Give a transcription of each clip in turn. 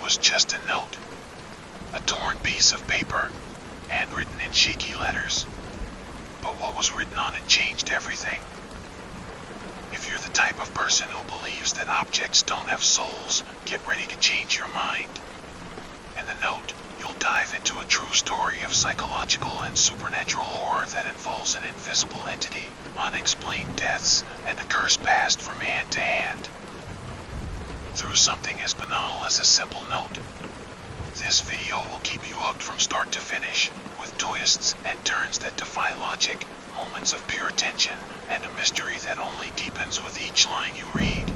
was just a note. A torn piece of paper, handwritten in shaky letters. But what was written on it changed everything. If you're the type of person who believes that objects don't have souls, get ready to change your mind. In the note, you'll dive into a true story of psychological and supernatural horror that involves an invisible entity, unexplained deaths, and a curse passed from hand to hand. Through something as banal as a simple note. This video will keep you hooked from start to finish, with twists and turns that defy logic, moments of pure tension, and a mystery that only deepens with each line you read.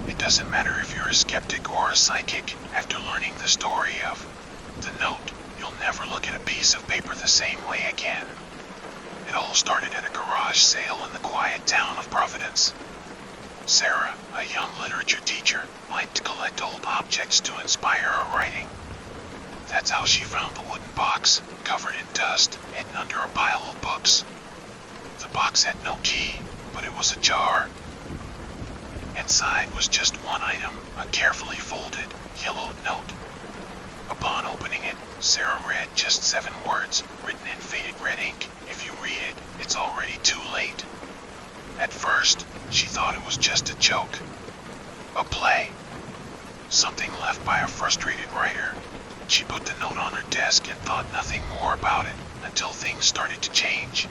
It doesn't matter if you're a skeptic or a psychic, after learning the story of the note, you'll never look at a piece of paper the same way again. It all started at a garage sale in the quiet town of Providence. Sarah, a young literature teacher, liked to collect old objects to inspire her writing. That's how she found the wooden box, covered in dust, hidden under a pile of books. The box had no key, but it was ajar. Inside was just one item, a carefully folded, yellowed note. Upon opening it, Sarah read just 7 words, written in faded red ink. If you read it, it's already too late. At first, she thought it was just a joke. A play. Something left by a frustrated writer. She put the note on her desk and thought nothing more about it, until things started to change.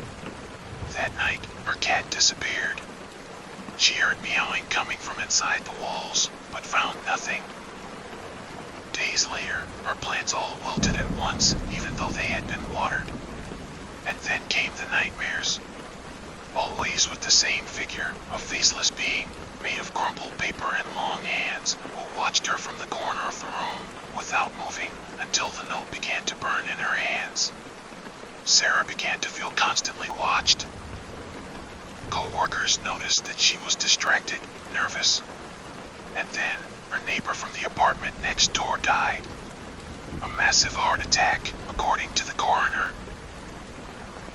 That night, her cat disappeared. She heard meowing coming from inside the walls, but found nothing. Days later, her plants all wilted at once, even though they had been watered. And then came the nightmares. Always with the same figure, a faceless being, made of crumpled paper and long hands, who watched her from the corner of the room, without moving, until the note began to burn in her hands. Sarah began to feel constantly watched. Co-workers noticed that she was distracted, nervous. And then, her neighbor from the apartment next door died. A massive heart attack, according to the coroner.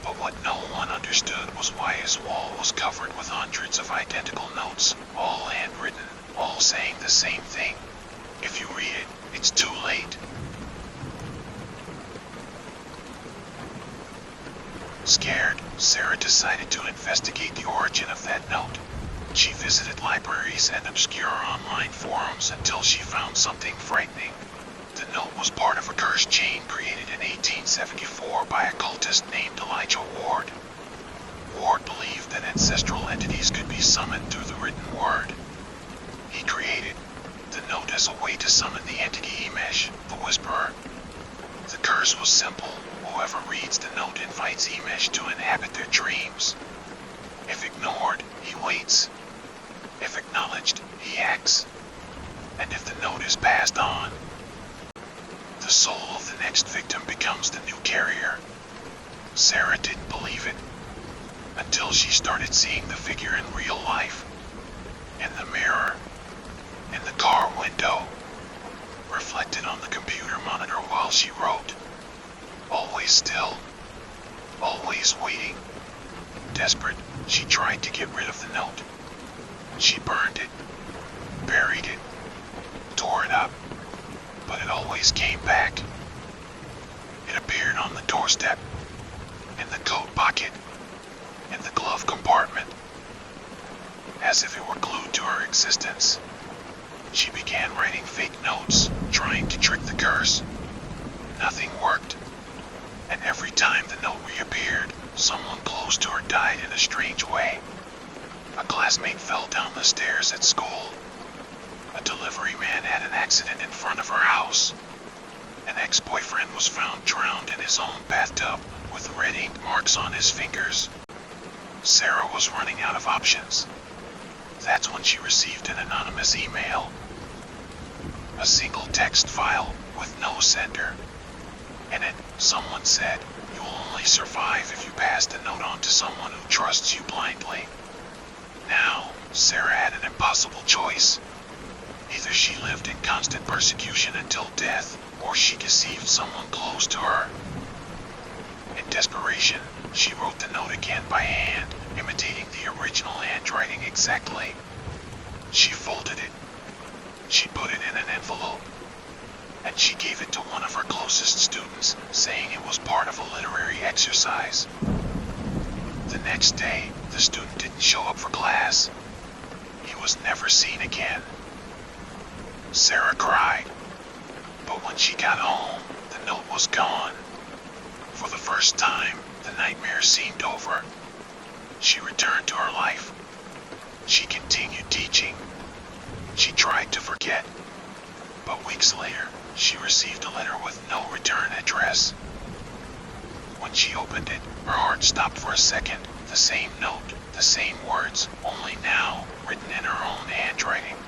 But what no one understood was why his wall was covered with hundreds of identical notes, all handwritten, all saying the same thing. If you read it, it's too late. Scared, Sarah decided to investigate the origin of that note. She visited libraries and obscure online forums until she found something frightening. The note was part of a curse chain created in 1874 by a cultist named Elijah Ward. Ward believed that ancestral entities could be summoned through the written word. He created the note as a way to summon the entity Emesh, the Whisperer. The curse was simple. Whoever reads the note invites Emesh to inhabit their dreams. If ignored, he waits. If acknowledged, he acts. And if the note is passed on, the soul of the next victim becomes the new carrier. Sarah didn't believe it, until she started seeing the figure in real life. In the mirror, in the car window, reflected on the computer monitor while she wrote. Always still, always waiting. Desperate, she tried to get rid of the note. She burned it, buried it, tore it up, but it always came back. It appeared on the doorstep, in the coat pocket, in the glove compartment, as if it were glued to her existence. She began writing fake notes, trying to trick the curse. Nothing worked. And every time the note reappeared, someone close to her died in a strange way. A classmate fell down the stairs at school. A delivery man had an accident in front of her house. An ex-boyfriend was found drowned in his own bathtub with red ink marks on his fingers. Sarah was running out of options. That's when she received an anonymous email. A single text file with no sender. In it, someone said, "You will only survive if you pass the note on to someone who trusts you blindly." Now, Sarah had an impossible choice. Either she lived in constant persecution until death, or she deceived someone close to her. In desperation, she wrote the note again by hand, imitating the original handwriting exactly. She folded it. She put it in an envelope. seen again. Sarah cried, but when she got home, the note was gone. For the first time, the nightmare seemed over. She returned to her life. She continued teaching. She tried to forget, but weeks later, she received a letter with no return address. When she opened it, her heart stopped for a second. The same note, the same words, only now written in her own handwriting.